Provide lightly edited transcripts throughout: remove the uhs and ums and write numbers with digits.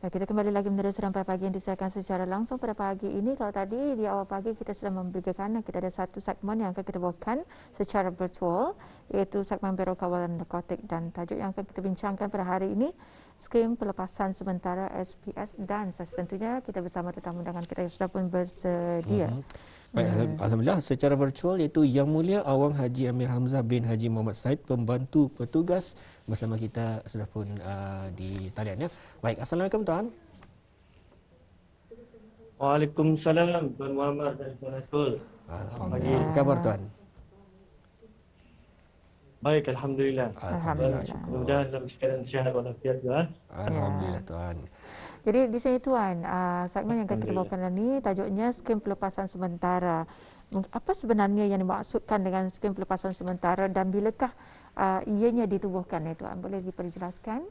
Kita kembali lagi menerus Rampai Pagi yang disiarkan secara langsung pada pagi ini. Kalau tadi di awal pagi kita sudah memberikan, kita ada satu segmen yang akan kita bawakan secara virtual, iaitu segmen Biro Kawalan Narkotik, dan tajuk yang akan kita bincangkan pada hari ini, skim pelepasan sementara SPS dan tentunya kita bersama tetamu undangan kita yang sudah pun bersedia. Baik, Alhamdulillah secara virtual iaitu Yang Mulia Awang Haji Amir Hamzah bin Haji Muhammad Said, pembantu petugas bersama kita sudah pun di talian ya. Baik, Assalamualaikum tuan. Waalaikumsalam Tuan Muhammad dan Tuan Atul. Alhamdulillah. Apa khabar tuan? Baik, Alhamdulillah. Alhamdulillah. Mudah-mudahan dalam keadaan sihat walafiat tuan. Alhamdulillah tuan. Jadi di sini tuan, segmen yang akan kita bawakan ini tajuknya skim pelepasan sementara. Apa sebenarnya yang dimaksudkan dengan skim pelepasan sementara dan bilakah ianya ditubuhkan tuan? Boleh diperjelaskan?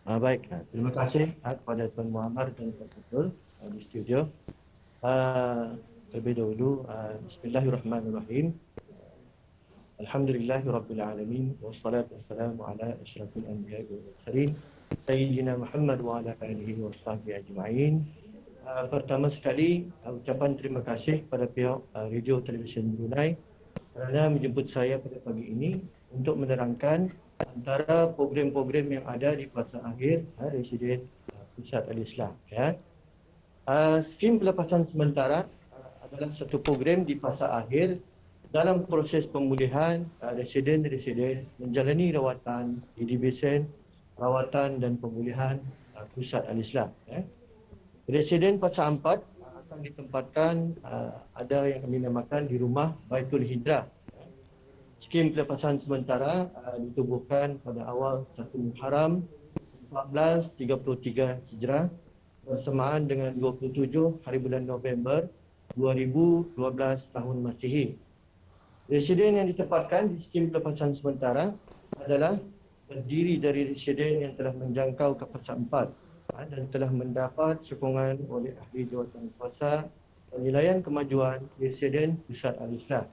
Baik, terima kasih kepada Tuan Muhammad dan Tuan Atul di studio. Terlebih dahulu, Bismillahirrahmanirrahim. Alhamdulillahirabbil alamin wassalatu wassalamu ala asyrafil anbiya'i wal mursalin sayyidina Muhammad wa ala alihi wa sahbihi ajma'in. Pertama sekali ucapan terima kasih kepada pihak Radio Television Brunei kerana menjemput saya pada pagi ini untuk menerangkan antara program-program yang ada di fasa akhir Residen Pusat Al-Islah ya. Skim pelepasan sementara adalah satu program di fasa akhir dalam proses pemulihan residen-residen menjalani rawatan di Division Rawatan dan Pemulihan Pusat Al-Islah. Residen fasa 4 akan ditempatkan ada yang kami namakan di rumah Baitul Hijrah. Skim pelepasan sementara ditubuhkan pada awal 1 Muharram 1433 Hijrah bersamaan dengan 27 hari bulan November 2012 tahun Masihi. Residen yang ditempatkan di skim pelepasan sementara adalah terdiri dari residen yang telah menjangkau ke fasa 4 dan telah mendapat sokongan oleh ahli jawatan kuasa penilaian kemajuan residen Pusat Al-Islah.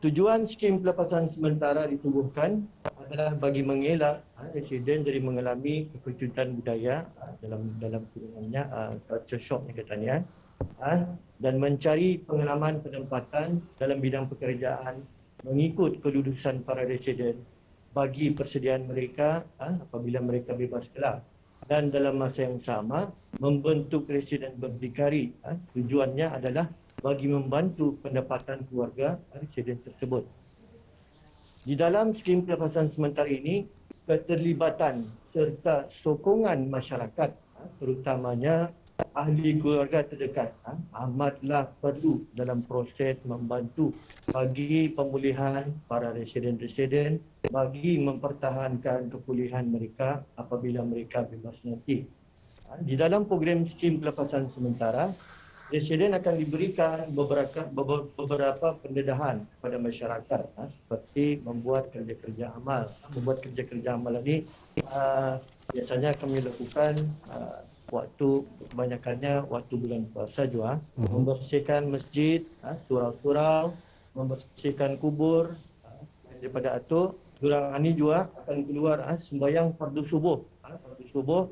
Tujuan skim pelepasan sementara ditubuhkan adalah bagi mengelak residen dari mengalami kepecutan budaya dalam kurungannya culture shock yang katanya, dan mencari pengalaman penempatan dalam bidang pekerjaan mengikut kelulusan para residen bagi persediaan mereka apabila mereka bebas kelak, dan dalam masa yang sama membentuk residen berdikari. Tujuannya adalah bagi membantu pendapatan keluarga residen tersebut. Di dalam skim pelepasan sementara ini, keterlibatan serta sokongan masyarakat terutamanya ahli keluarga terdekat amatlah perlu dalam proses membantu bagi pemulihan para residen-residen bagi mempertahankan kepulihan mereka apabila mereka bebas nanti. Di dalam program skim pelepasan sementara, residen akan diberikan beberapa pendedahan kepada masyarakat seperti membuat kerja-kerja amal. Membuat kerja-kerja amal ini biasanya kami lakukan waktu kebanyakannya waktu bulan puasa juga, membersihkan masjid, surau-surau, membersihkan kubur. Daripada itu, durang ini juga akan keluar sembahyang fardu subuh. Fardu subuh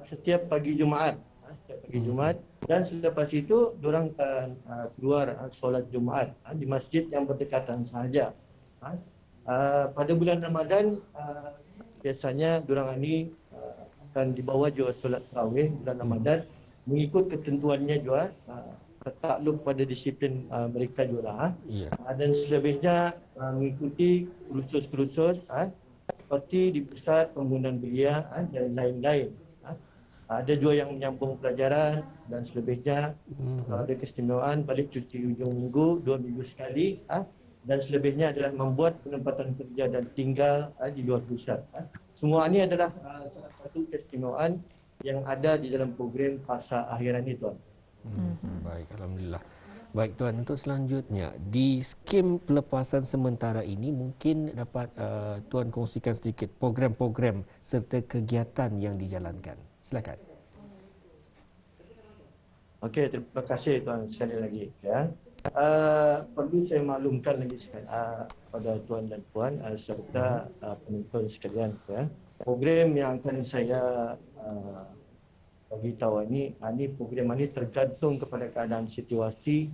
setiap pagi Jumaat. Setiap pagi Jumaat, dan selepas itu durang akan keluar solat Jumaat di masjid yang berdekatan sahaja. Pada bulan Ramadan biasanya durang ini akan dibawa juga solat tarawih bulan Ramadan mengikut ketentuannya juga, takluk pada disiplin mereka juga dan selebihnya mengikuti kursus-kursus seperti di pusat pembangunan belia dan lain-lain. Ada juga yang menyambung pelajaran dan selebihnya ada keistimewaan balik cuti hujung minggu 2 minggu sekali, dan selebihnya adalah membuat penempatan kerja dan tinggal di luar pusat. Semua ini adalah salah satu keistimewaan yang ada di dalam program fasa akhiran ini, tuan. Baik, Alhamdulillah. Baik tuan, untuk selanjutnya di skim pelepasan sementara ini mungkin dapat tuan kongsikan sedikit program-program serta kegiatan yang dijalankan. Silakan. Okey, terima kasih tuan sekali lagi ya. Perlu saya maklumkan lagi sekali pada tuan dan puan serta penonton sekalian ya. program yang akan saya bagi tahu ini program ini tergantung kepada keadaan situasi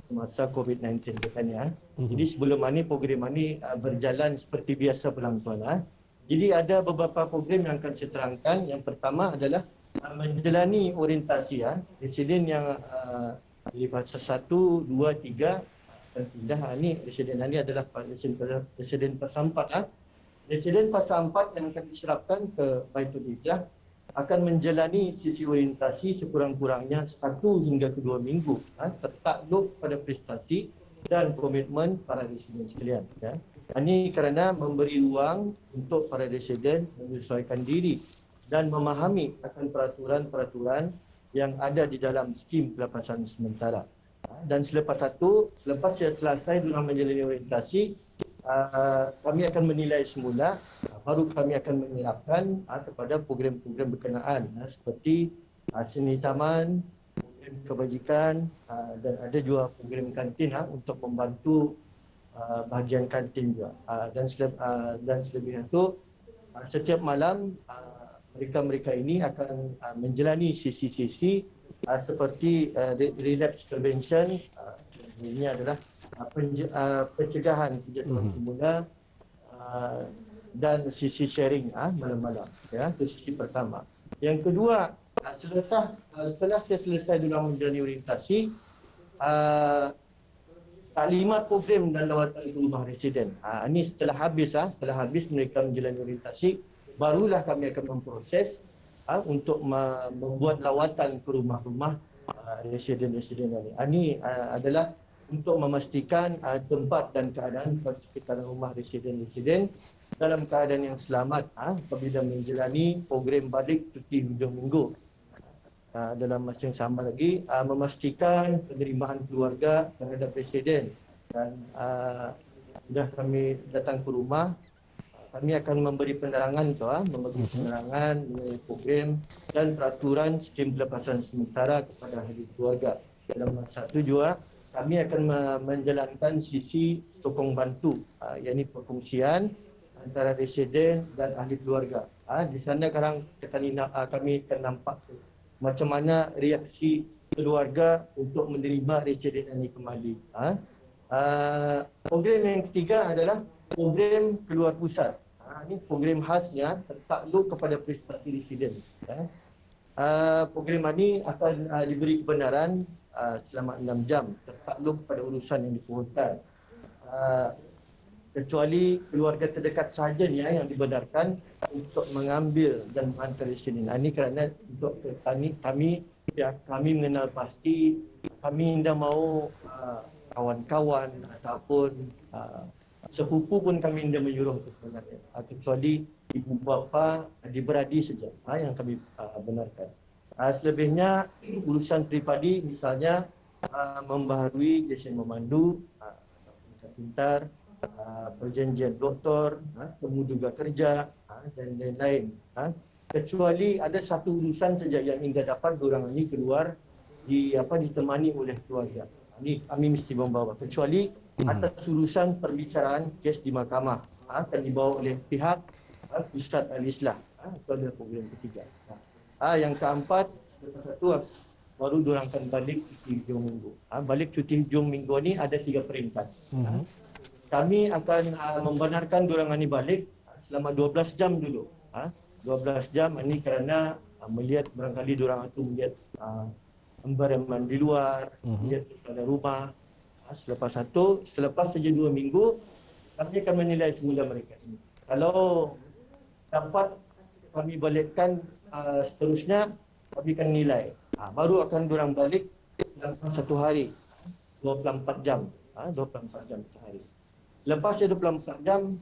semasa COVID-19 katanya. Jadi sebelum ini program ini berjalan seperti biasa pelangtuan. Jadi ada beberapa program yang akan saya terangkan. Yang pertama adalah menjalani orientasi residen yang di fasa 1, 2, 3 dan pindah. Ini residen ini adalah residen fasa 4. Residen fasa 4 yang akan diserahkan ke Baitul Hijrah akan menjalani sesi orientasi sekurang-kurangnya 1 hingga 2 minggu tertakluk pada prestasi dan komitmen para residen sekalian. Ini kerana memberi ruang untuk para residen menyesuaikan diri dan memahami akan peraturan-peraturan yang ada di dalam skim pelepasan sementara. Dan selepas saya selesai dalam menjalani orientasi, kami akan menilai semula, baru kami akan menyerahkan kepada program-program berkenaan seperti seni taman, program kebajikan dan ada juga program kantin untuk membantu bahagian kantin juga. Dan selebihnya itu setiap malam mereka-mereka ini akan menjalani sesi-sesi seperti relapse prevention. Ini adalah pencegahan kejatuhan semula dan sisi sharing malam-malam. Itu sisi pertama. Yang kedua, setelah saya selesai dalam menjalani orientasi, taklimat program dan lawatan ke rumah residen. Ini setelah habis mereka menjalani orientasi, barulah kami akan memproses untuk membuat lawatan ke rumah-rumah residen-residen ini. Ini adalah untuk memastikan tempat dan keadaan persekitaran rumah residen-residen dalam keadaan yang selamat apabila menjalani program balik cuti hujung minggu. Dalam masa yang sama lagi, memastikan penerimaan keluarga terhadap residen. Dan sudah kami datang ke rumah, kami akan memberi penerangan penerangan mengenai program dan peraturan skim pelepasan sementara kepada ahli keluarga. Dalam masa itu juga, kami akan menjalankan sisi sokong bantu, yakni perkongsian antara residen dan ahli keluarga. Di sana sekarang kami akan nampak macam mana reaksi keluarga untuk menerima residen ini kembali. Program yang ketiga adalah program keluar pusat. Ini program khasnya tertakluk kepada prestasi residen. Program ini akan diberi kebenaran selama 6 jam tertakluk pada urusan yang dipohonkan. Kecuali keluarga terdekat sahaja yang dibenarkan untuk mengambil dan menghantar residen. Ini kerana untuk kami mengenal pasti, kami tidak mahu kawan-kawan ataupun sepupu pun kami tidak menyuruh itu sebenarnya. Kecuali ibu bapa, adik-beradik saja yang kami benarkan. Selebihnya urusan pribadi, misalnya membaharui lesen memandu, pintar, perjanjian doktor, temuduga kerja dan lain-lain. Kecuali ada satu urusan saja yang hingga dapat diorang ini keluar ditemani oleh keluarga. Ini kami mesti membawa. Kecuali atas urusan perbicaraan kes di mahkamah akan dibawa oleh pihak Ustaz Al-Islah. Itu adalah program ketiga. Yang keempat, selepas itu baru diorang akan balik cuti hujung minggu. Balik cuti hujung minggu ni ada 3 peringkat. Kami akan membenarkan diorang ini balik selama 12 jam dulu. 12 jam ini kerana melihat barangkali diorang itu melihat environment di luar, melihat keadaan rumah. Selepas saja 2 minggu, kami akan menilai semula mereka ini. Kalau dapat kami balikkan seterusnya, kami akan nilai. Baru akan diorang balik dalam 1 hari, 24 jam. 24 jam sehari. Lepas 24 jam,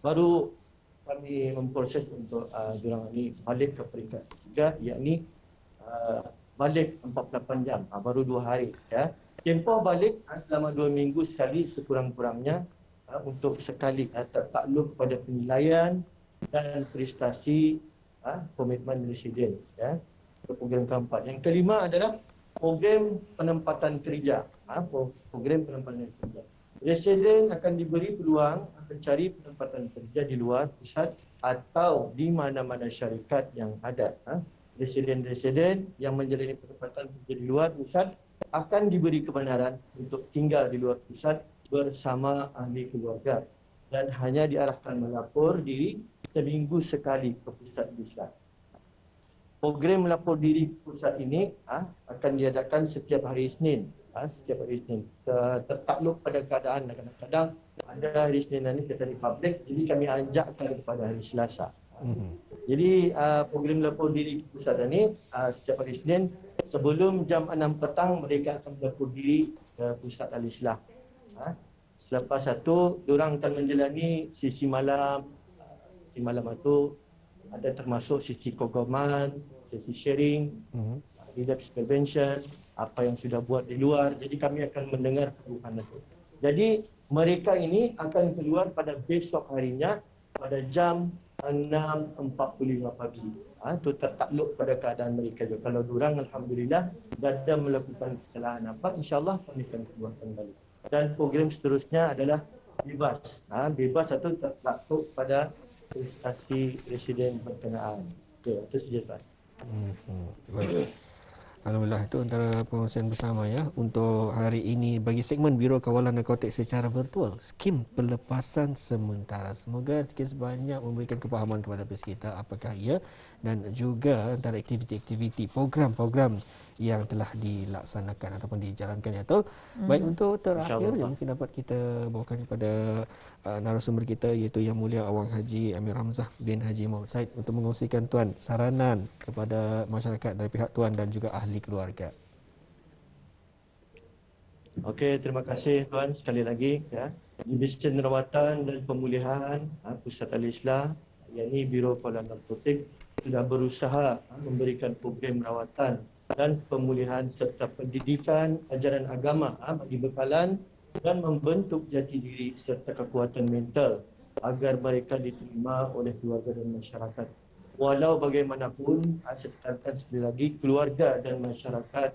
baru kami memproses untuk diorang ini balik ke peringkat 3, yakni balik 48 jam, baru 2 hari. Tempoh balik selama 2 minggu sekali sekurang-kurangnya untuk sekali tertakluk pada penilaian dan prestasi komitmen residen. Program keempat. Yang kelima adalah program penempatan kerja. Program penempatan kerja. Residen akan diberi peluang mencari penempatan kerja di luar pusat atau di mana-mana syarikat yang ada. Residen-residen yang menjalani penempatan kerja di luar pusat akan diberi kebenaran untuk tinggal di luar pusat bersama ahli keluarga dan hanya diarahkan melapor diri seminggu sekali ke pusat Islam. Program melapor diri pusat ini akan diadakan setiap hari Isnin. Setiap hari Isnin. Tertakluk pada keadaan kadang-kadang ada hari Isnin ini secara publik, jadi kami ajakkan kepada hari Selasa. Jadi program melapor diri pusat ini setiap hari Isnin sebelum jam 6 petang mereka akan melapor diri ke pusat Al-Islah. Selepas itu, diorang akan menjalani sesi malam. Sesi malam itu ada termasuk sesi kogoman, sesi sharing, relapse prevention, apa yang sudah buat di luar. Jadi kami akan mendengar keluhan itu. Jadi mereka ini akan keluar pada besok harinya pada jam 6.45 pagi. Itu tertakluk pada keadaan mereka juga. Kalau diorang Alhamdulillah dah melakukan kesalahan apa, insyaAllah kami akan keluar kembali. Dan program seterusnya adalah bebas. Bebas atau tertakluk pada prestasi residen berkenaan. Okay, itu saja Tuan. Baik. Alhamdulillah, itu antara perkongsian bersama ya untuk hari ini bagi segmen Biro Kawalan Narkotik secara virtual, skim pelepasan sementara. Semoga sedikit sebanyak memberikan kepahaman kepada peserta apakah ia dan juga antara aktiviti-aktiviti program-program yang telah dilaksanakan ataupun dijalankan ya Tol. Baik, untuk terakhir yang mungkin dapat kita bawakan kepada narasumber kita iaitu Yang Mulia Awang Haji Amir Hamzah bin Haji Muhammad Said untuk mengongsikan Tuan saranan kepada masyarakat dari pihak Tuan dan juga ahli keluarga. Okey, terima kasih Tuan sekali lagi ya. Division Rawatan dan Pemulihan Pusat Al-Islah, yakni Biro Kawalan Narkotik sudah berusaha memberikan program rawatan dan pemulihan serta pendidikan ajaran agama bagi bekalan dan membentuk jati diri serta kekuatan mental agar mereka diterima oleh keluarga dan masyarakat. Walau bagaimanapun, saya tekankan sekali lagi, keluarga dan masyarakat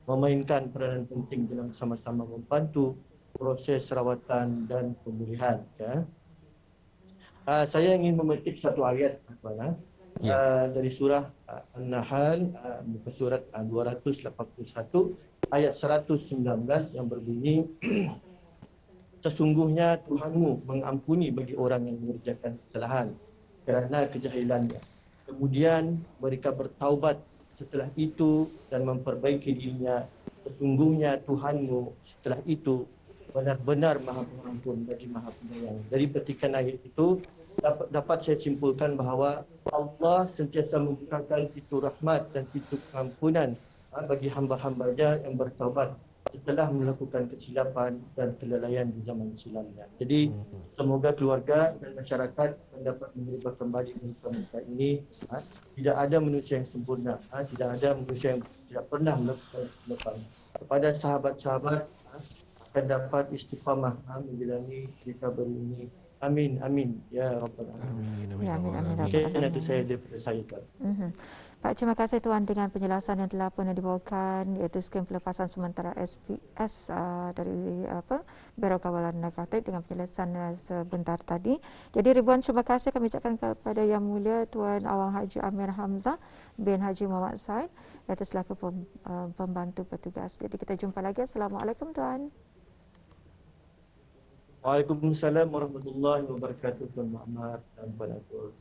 memainkan peranan penting dalam sama-sama membantu proses rawatan dan pemulihan. Ya. Saya ingin memetik satu ayat dari surah An-Nahl, muka surat 281 ayat 119 yang berbunyi sesungguhnya Tuhanmu mengampuni bagi orang yang mengerjakan kesalahan kerana kejahilannya. Kemudian mereka bertaubat setelah itu dan memperbaiki dirinya. Sesungguhnya Tuhanmu setelah itu benar-benar Maha Pengampun bagi Maha Penyayang. Dari petikan ayat itu dapat saya simpulkan bahawa Allah sentiasa membukakan pintu rahmat dan pintu pengampunan bagi hamba-hambanya yang bertaubat setelah melakukan kesilapan dan kelalaian di zaman silamnya. Jadi semoga keluarga dan masyarakat dapat menerima kembali mereka ini. Tidak ada manusia yang sempurna, tidak ada manusia yang tidak pernah melakukan kesilapan. Kepada sahabat-sahabat akan dapat istiqamah menjalani recovery ini. Amin, amin. Ya Rabbal Alamin. Ya, amin, amin. Mungkin itu saya daripada saya. Baik, terima kasih Tuan dengan penjelasan yang telah pun dibawakan iaitu skim pelepasan sementara SPS dari Biro Kawalan Narkotik dengan penjelasan sebentar tadi. Jadi ribuan terima kasih kami ucapkan kepada Yang Mulia Tuan Awang Haji Amir Hamzah bin Haji Muhammad Said iaitu selaku pembantu petugas. Jadi kita jumpa lagi. Assalamualaikum Tuan. Waalaikumsalam warahmatullahi wabarakatuh Tuan Muhammad dan Puan Atul.